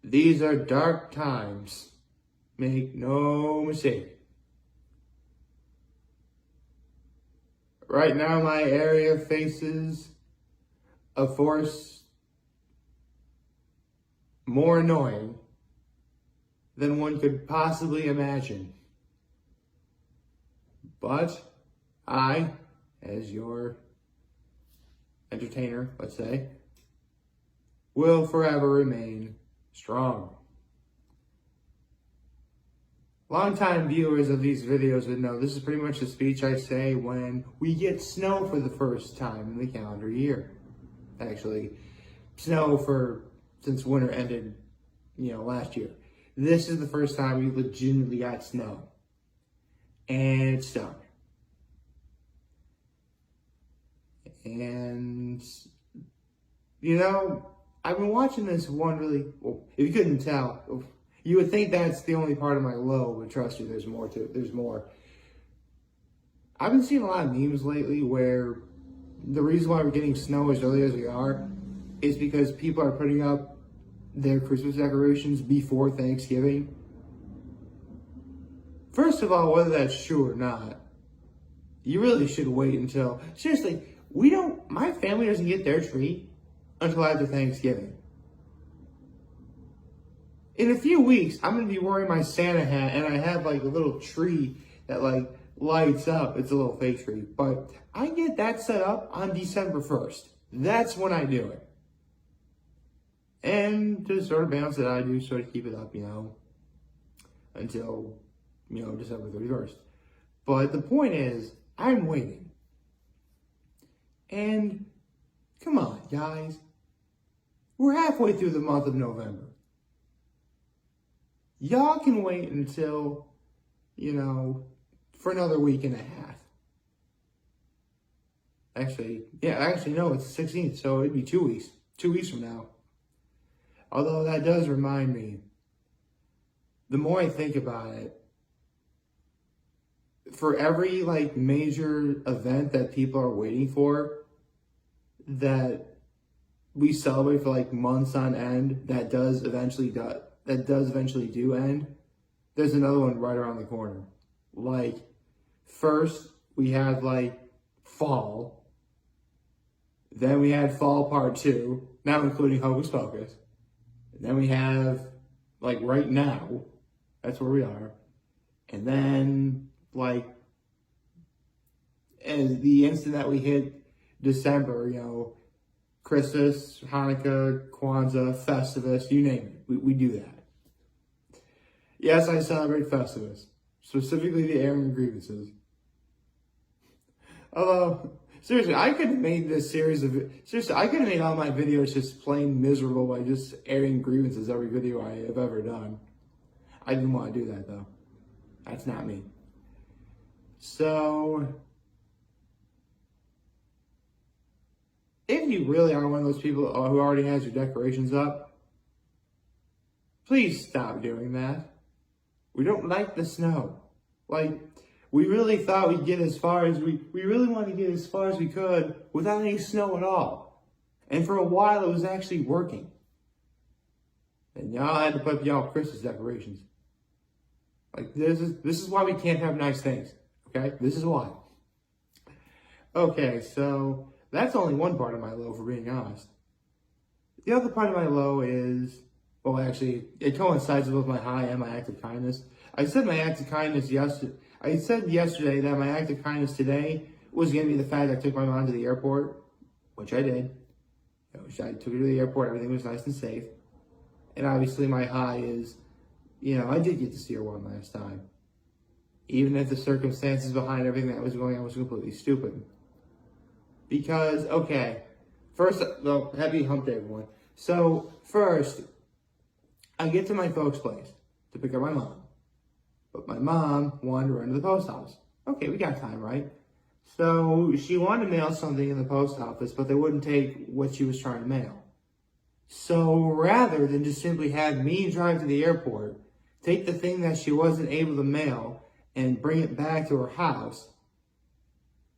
These are dark times. Make no mistake. Right now, my area faces a force more annoying than one could possibly imagine. But I, as your entertainer, let's say, will forever remain strong. Longtime viewers of these videos would know this is pretty much the speech I say when we get snow for the first time in the calendar year. Actually, snow since winter ended, last year. This is the first time we legitimately got snow. And it stunk. And, I've been watching this one really, well, if you couldn't tell, you would think that's the only part of my low, but trust me, there's more to it. There's more. I've been seeing a lot of memes lately where the reason why we're getting snow as early as we are is because people are putting up their Christmas decorations before Thanksgiving. First of all, whether that's true or not, you really should wait until, seriously, my family doesn't get their tree until after Thanksgiving. In a few weeks, I'm going to be wearing my Santa hat, and I have a little tree that lights up. It's a little fake tree, but I get that set up on December 1st. That's when I do it. And to sort of balance it, I do sort of keep it up, until, December 31st. But the point is, I'm waiting. And come on, guys. We're halfway through the month of November. Y'all can wait until, for another week and a half. Actually, no, it's the 16th, so it'd be 2 weeks. 2 weeks from now. Although that does remind me, the more I think about it, for every major event that people are waiting for, that we celebrate for months on end, that does eventually do end, there's another one right around the corner. First we had fall, then we had fall part 2, not including Hocus Pocus. Then we have, right now, that's where we are. And then, as the instant that we hit December, Christmas, Hanukkah, Kwanzaa, Festivus, you name it, we do that. Yes, I celebrate Festivus, specifically the airing of grievances. Although, seriously, I could have made all my videos just plain miserable by just airing grievances every video I have ever done. I didn't want to do that, though. That's not me. So, if you really are one of those people who already has your decorations up, please stop doing that. We don't like the snow. We really thought we'd get as far as we really wanted to get as far as we could without any snow at all. And for a while it was actually working. And y'all had to put up y'all Christmas decorations. This is why we can't have nice things. Okay? This is why. Okay, so that's only one part of my low, for being honest. The other part of my low is, well, actually, it coincides with my high and my act of kindness. I said my act of kindness yesterday. I said yesterday that my act of kindness today was going to be the fact I took my mom to the airport, which I did. I took her to the airport. Everything was nice and safe. And obviously my high is, I did get to see her one last time. Even if the circumstances behind everything that was going on was completely stupid. Because, okay, first, well, happy hump day, everyone. So, first, I get to my folks' place to pick up my mom. But my mom wanted to run to the post office. Okay, we got time, right? So she wanted to mail something in the post office, but they wouldn't take what she was trying to mail. So rather than just simply have me drive to the airport, take the thing that she wasn't able to mail, and bring it back to her house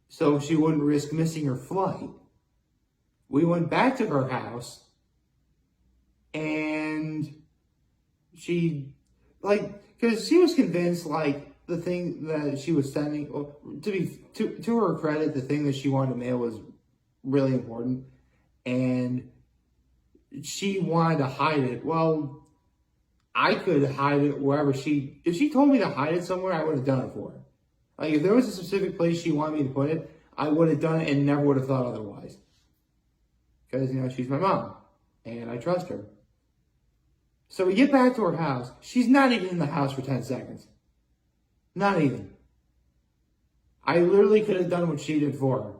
so she wouldn't risk missing her flight, we went back to her house and she, like, because she was convinced, like, the thing that she was sending, well, to her credit, the thing that she wanted to mail was really important, and she wanted to hide it. Well, I could hide it wherever if she told me to hide it somewhere, I would have done it for her. Like, if there was a specific place she wanted me to put it, I would have done it and never would have thought otherwise. Because, she's my mom, and I trust her. So we get back to her house. She's not even in the house for 10 seconds. Not even. I literally could have done what she did for her.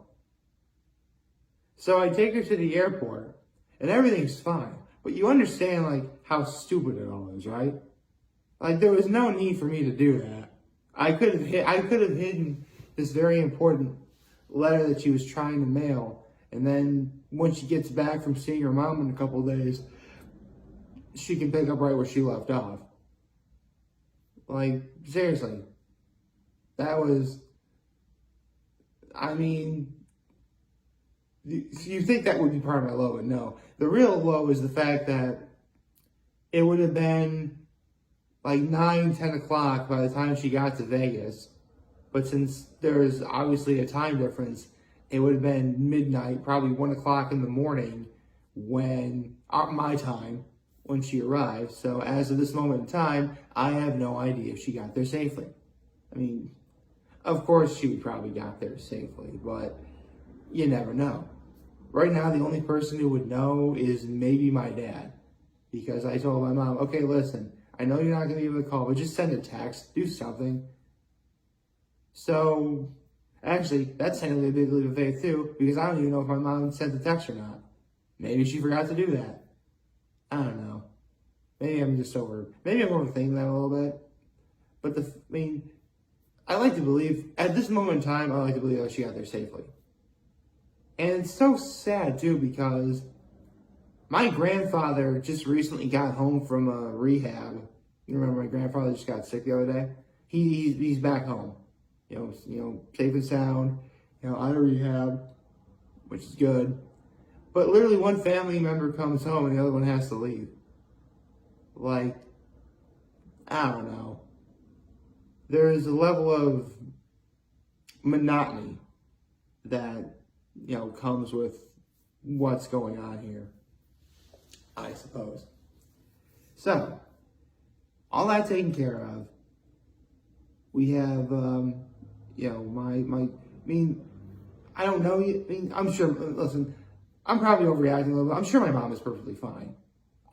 So I take her to the airport, and everything's fine. But you understand, like, how stupid it all is, right? Like, there was no need for me to do that. I could have hidden this very important letter that she was trying to mail. And then when she gets back from seeing her mom in a couple of days, she can pick up right where she left off. Like, seriously. That was, I mean, you think that would be part of my low, but no. The real low is the fact that it would have been like 9, 10 o'clock by the time she got to Vegas. But since there is obviously a time difference, it would have been midnight, probably 1 o'clock in the morning when, my time, when she arrived. So as of this moment in time, I have no idea if she got there safely. I mean, of course she would probably got there safely, but you never know. Right now, the only person who would know is maybe my dad. Because I told my mom, okay, listen, I know you're not going to be able to call, but just send a text, do something. So, actually, that's technically a big leap of faith too, because I don't even know if my mom sent the text or not. Maybe she forgot to do that. I don't know. Maybe I'm overthinking that a little bit. But I like to believe, at this moment in time, I like to believe that she got there safely. And it's so sad too, because my grandfather just recently got home from a rehab. You remember my grandfather just got sick the other day? He's back home. Safe and sound, out of rehab, which is good. But literally one family member comes home and the other one has to leave. Like, I don't know. There is a level of monotony that, comes with what's going on here, I suppose. So, all that taken care of, we have, I don't know. I'm sure, listen, I'm probably overreacting a little bit. I'm sure my mom is perfectly fine.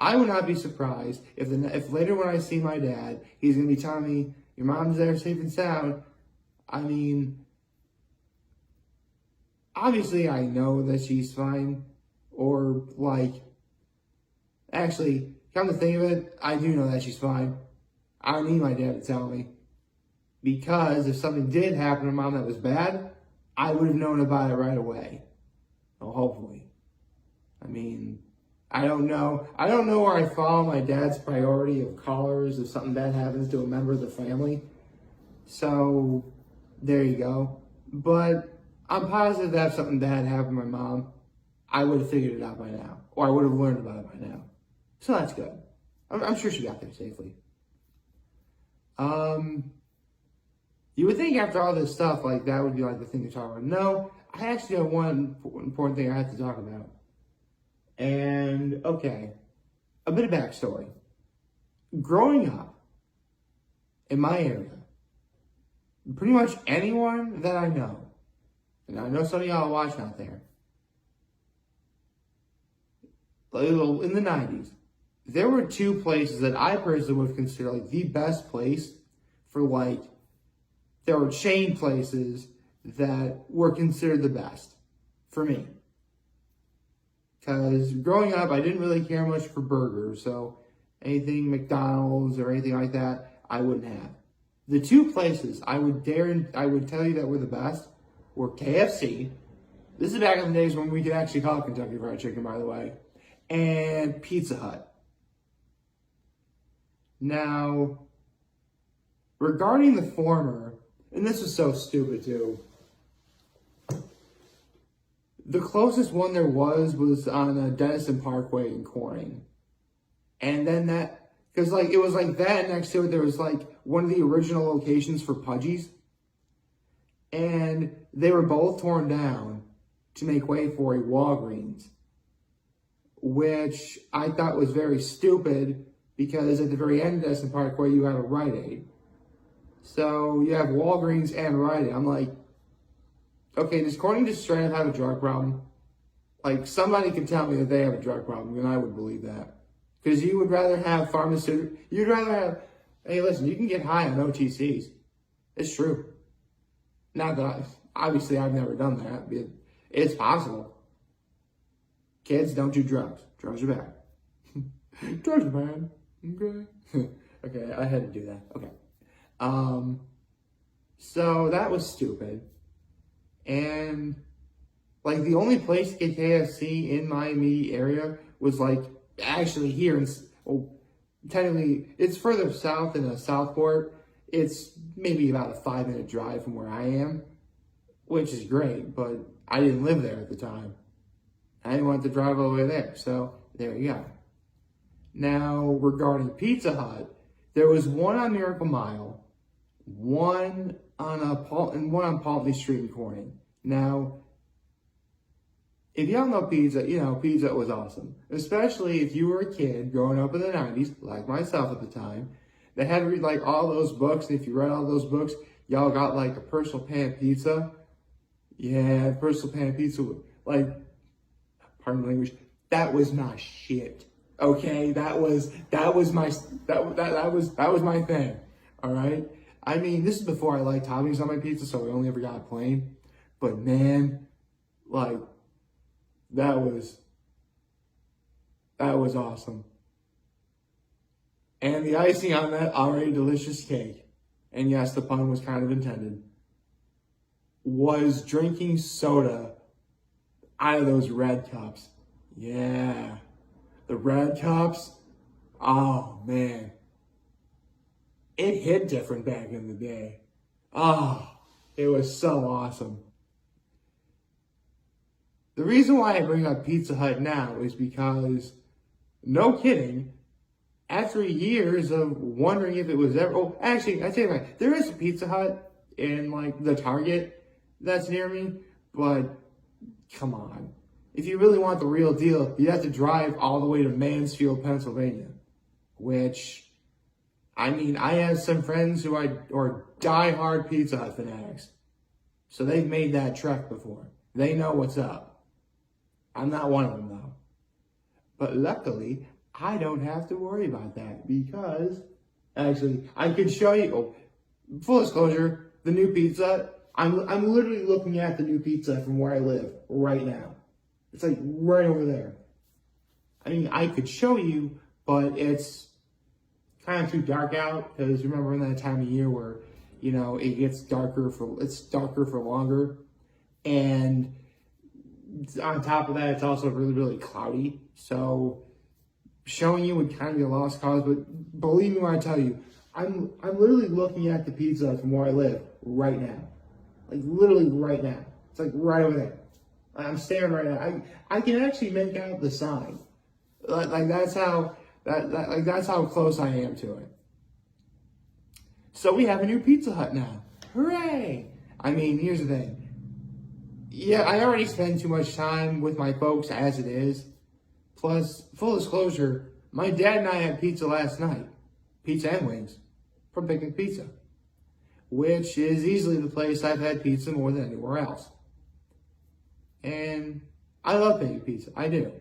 I would not be surprised if later when I see my dad, he's going to be telling me, your mom's there safe and sound. I mean, obviously I know that she's fine. Or, actually, come to think of it, I do know that she's fine. I don't need my dad to tell me. Because if something did happen to mom that was bad, I would have known about it right away. Well, hopefully. I mean, I don't know. I don't know where I fall on my dad's priority of callers if something bad happens to a member of the family. So, there you go. But I'm positive that if something bad happened to my mom, I would have figured it out by now. Or I would have learned about it by now. So that's good. I'm sure she got there safely. You would think after all this stuff, that would be the thing to talk about. No, I actually have one important thing I have to talk about. And, okay, a bit of backstory. Growing up in my area, pretty much anyone that I know, and I know some of y'all are watching out there, in the 90's, there were two places that I personally would consider the best place for there were chain places that were considered the best for me. Because growing up, I didn't really care much for burgers, so anything McDonald's or anything like that, I wouldn't have. The two places I would tell you that were the best were KFC. This is back in the days when we could actually call it Kentucky Fried Chicken, by the way, and Pizza Hut. Now, regarding the former, and this is so stupid too, the closest one there was on Denison Parkway in Corning. And then Because, like, it was like that. Next to it, there was, like, one of the original locations for Pudgy's. And they were both torn down to make way for a Walgreens, which I thought was very stupid because at the very end of Destin Parkway, you have a Rite Aid. So you have Walgreens and Rite Aid. I'm like, okay, does Corning just straight up have a drug problem? Like, somebody can tell me that they have a drug problem, and I would believe that. Because you would rather have pharmaceutical, you'd rather have, hey, listen, you can get high on OTCs. It's true. Not that obviously I've never done that, but it's possible. Kids, don't do drugs. Drugs are bad. Drugs are bad. Okay. Okay, I had to do that. Okay. So that was stupid. And, like, the only place to get KFC in my immediate area was, like, actually here in, well, technically, it's further south in Southport. It's maybe about a 5-minute drive from where I am, which is great, but I didn't live there at the time. I didn't want to drive all the way there, so there you go. Now, regarding Pizza Hut, there was one on Miracle Mile, one on Paltney Street in Corning. Now, if y'all know pizza, you know pizza was awesome. Especially if you were a kid growing up in the 90s, like myself at the time. They had to read like all those books, and if you read all those books, y'all got like a personal pan pizza. Yeah, personal pan pizza, like, pardon the language, that was my shit. Okay, that was my thing. All right. I mean, this is before I liked toppings on my pizza, so I only ever got plain. But man, like, that was awesome. And the icing on that already delicious cake, and yes, the pun was kind of intended, was drinking soda out of those red cups. Yeah, the red cups. Oh man, it hit different back in the day. Oh, it was so awesome. The reason why I bring up Pizza Hut now is because, no kidding, after years of wondering if it was ever, oh, actually, I tell you what, there is a Pizza Hut in like the Target that's near me, but come on. If you really want the real deal, you have to drive all the way to Mansfield, Pennsylvania, which, I mean, I have some friends who are diehard Pizza Hut fanatics. So they've made that trek before. They know what's up. I'm not one of them though. But luckily, I don't have to worry about that because, actually, I can show you, oh, full disclosure, the new pizza, I'm literally looking at the new pizza from where I live right now. It's like right over there. I mean, I could show you, but it's kind of too dark out because remember in that time of year where, you know, it's darker for longer. And on top of that, it's also really, really cloudy. So showing you would kind of be a lost cause, but believe me when I tell you, I'm literally looking at the pizza from where I live right now. Like literally right now. It's like right over there. I'm staring right now. I can actually make out the sign. Like that's how close I am to it. So we have a new Pizza Hut now. Hooray! I mean, here's the thing. Yeah, I already spend too much time with my folks as it is. Plus, full disclosure, my dad and I had pizza last night. Pizza and wings from Picnic Pizza, which is easily the place I've had pizza more than anywhere else. And I love Picnic Pizza, I do.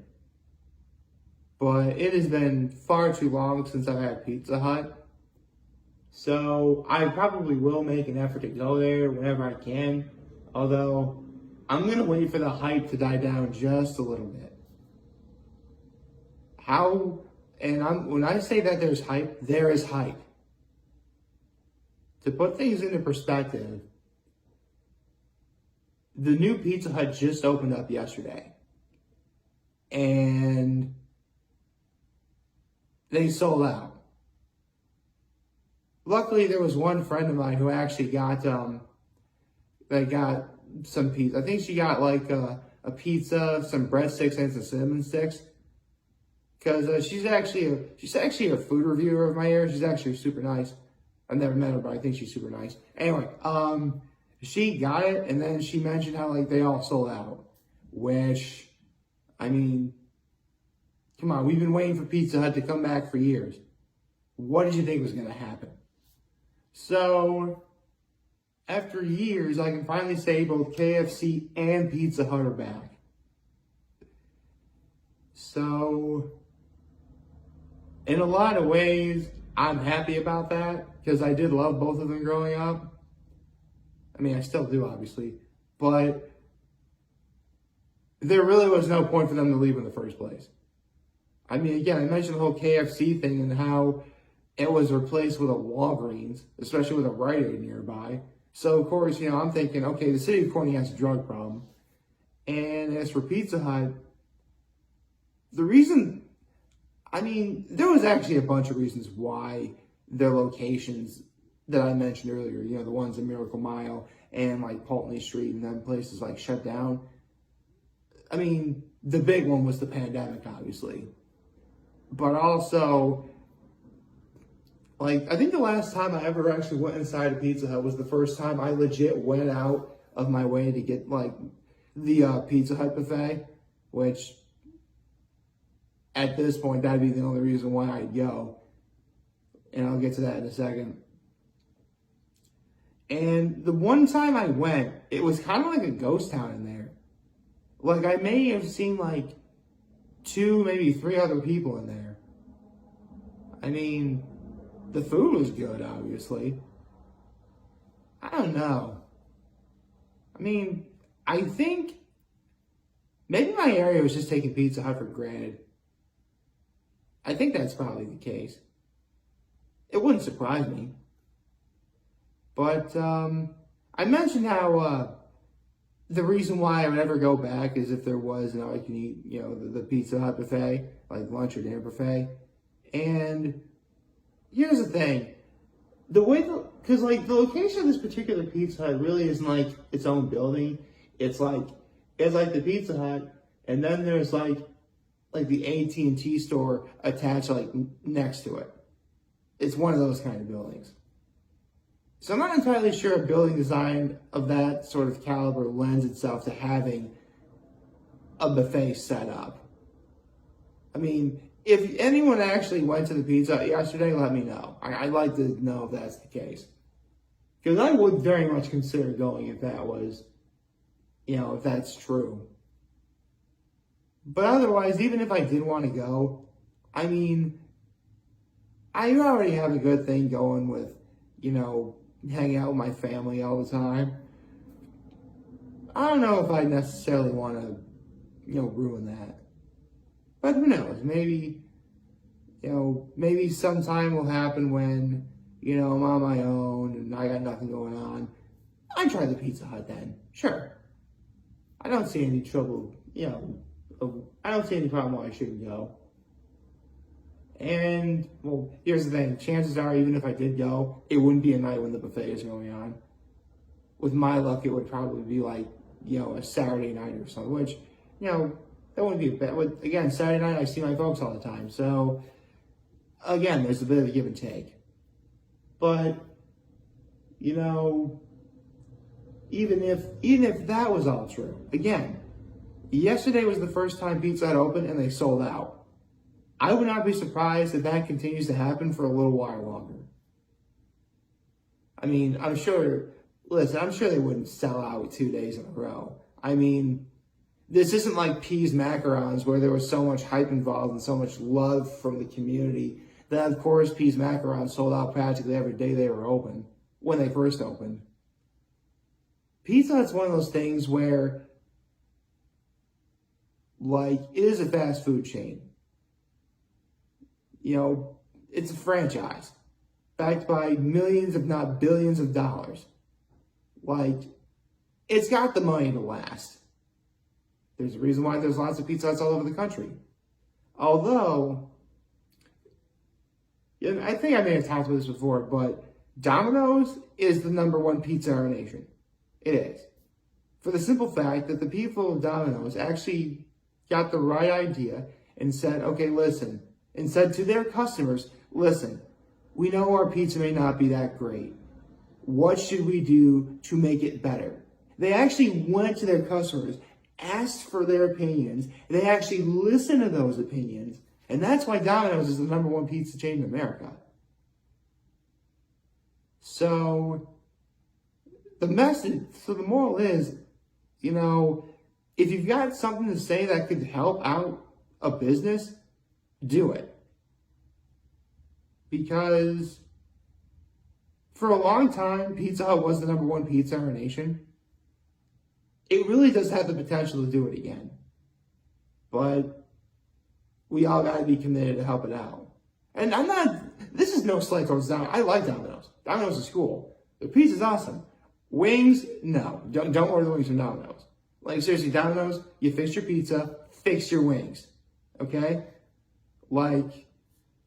But it has been far too long since I've had Pizza Hut. So I probably will make an effort to go there whenever I can. Although, I'm going to wait for the hype to die down just a little bit. When I say that there's hype, there is hype. To put things into perspective, the new Pizza Hut just opened up yesterday. And they sold out. Luckily, there was one friend of mine who actually got some pizza. I think she got like a pizza, some breadsticks, and some cinnamon sticks. because she's actually a food reviewer of my area. She's actually super nice. I've never met her, but I think she's super nice. Anyway, she got it, and then she mentioned how like they all sold out. Which, I mean, come on, we've been waiting for Pizza Hut to come back for years. What did you think was going to happen? So, after years, I can finally say both KFC and Pizza Hut are back. So, in a lot of ways, I'm happy about that because I did love both of them growing up. I mean, I still do, obviously. But there really was no point for them to leave in the first place. I mean, again, I mentioned the whole KFC thing and how it was replaced with a Walgreens, especially with a Rite Aid nearby. So, of course, I'm thinking, okay, the city of Corning has a drug problem. And as for Pizza Hut, the reason, I mean, there was actually a bunch of reasons why their locations that I mentioned earlier, the ones in Miracle Mile and like Pulteney Street and then places like shut down. I mean, the big one was the pandemic, obviously. But also, like, I think the last time I ever actually went inside a Pizza Hut was the first time I legit went out of my way to get, like, the Pizza Hut buffet, which, at this point, that'd be the only reason why I'd go. And I'll get to that in a second. And the one time I went, it was kind of like a ghost town in there. Like, I may have seen, like, 2, maybe 3 other people in there. I mean, the food was good, obviously. I don't know. I mean, I think maybe my area was just taking Pizza Hut for granted. I think that's probably the case. It wouldn't surprise me. But I mentioned how the reason why I would ever go back is if there was, I can eat, the Pizza Hut buffet, like lunch or dinner buffet. And here's the thing. Because like the location of this particular Pizza Hut really isn't like its own building. It's like the Pizza Hut, and then there's like the AT&T store attached like next to it. It's one of those kind of buildings. So I'm not entirely sure a building design of that sort of caliber lends itself to having a buffet set up. I mean, if anyone actually went to the Pizza Hut yesterday, let me know. I'd like to know if that's the case. Because I would very much consider going if that was, if that's true. But otherwise, even if I did want to go, I mean, I already have a good thing going with, hanging out with my family all the time. I don't know if I necessarily want to, ruin that. But who knows? Maybe, maybe sometime will happen when, I'm on my own and I got nothing going on. I'd try the Pizza Hut then. Sure. I don't see any trouble, I don't see any problem why I shouldn't go. And, well, here's the thing. Chances are, even if I did go, it wouldn't be a night when the buffet is going on. With my luck, it would probably be like, a Saturday night or something, which, that wouldn't be bad. Again, Saturday night, I see my folks all the time. So, again, there's a bit of a give and take. But, even if that was all true, again, yesterday was the first time Pizza Hut opened and they sold out. I would not be surprised if that continues to happen for a little while longer. I mean, I'm sure they wouldn't sell out 2 days in a row. I mean, this isn't like Peas Macarons where there was so much hype involved and so much love from the community that, of course, Peas Macarons sold out practically every day they were open, when they first opened. Pizza Hut's one of those things where, like, it is a fast food chain. It's a franchise backed by millions, if not billions of dollars. Like, it's got the money to last. There's a reason why there's lots of Pizza Huts all over the country. Although, I think I may have talked about this before, but Domino's is the #1 pizza in our nation. It is. For the simple fact that the people of Domino's actually got the right idea and said, okay, listen, and said to their customers, listen, we know our pizza may not be that great. What should we do to make it better? They actually went to their customers, asked for their opinions. They actually listened to those opinions. And that's why Domino's is the #1 pizza chain in America. So the moral is, if you've got something to say that could help out a business, do it. Because for a long time, Pizza Hut was the #1 pizza in our nation. It really does have the potential to do it again. But we all got to be committed to help it out. And this is no slight towards Domino's. I like Domino's. Domino's is cool. The pizza's awesome. Wings, no. Don't order the wings from Domino's. Like, seriously, Domino's, you fix your pizza, fix your wings. Okay? Like,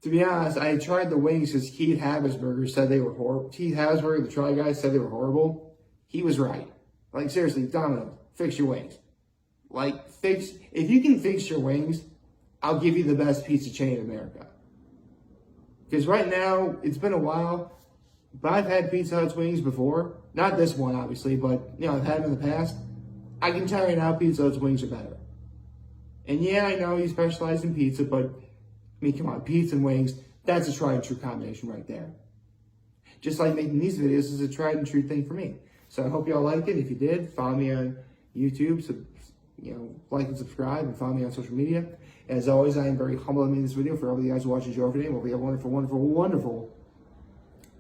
to be honest, I tried the wings because Keith Habsburger said they were horrible. Keith Habsburger, the Try Guy, said they were horrible. He was right. Like, seriously, Domino's, fix your wings. Like, if you can fix your wings, I'll give you the best pizza chain in America. Because right now, it's been a while, but I've had Pizza Hut's wings before. Not this one, obviously, but, I've had them in the past. I can tell you now, Pizza Hut's wings are better. And yeah, I know you specialize in pizza, but, come on, pizza and wings, that's a tried and true combination right there. Just like making these videos is a tried and true thing for me. So I hope y'all like it. If you did, follow me on YouTube, so, like and subscribe, and follow me on social media. As always, I am very humbled to make this video for all of you guys who watch the show today. Hope you have a wonderful, wonderful, wonderful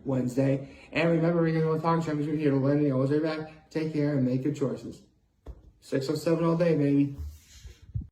Wednesday. And remember, we're going to talk to you here to let you always right back. Take care and make good choices. 607 all day, baby.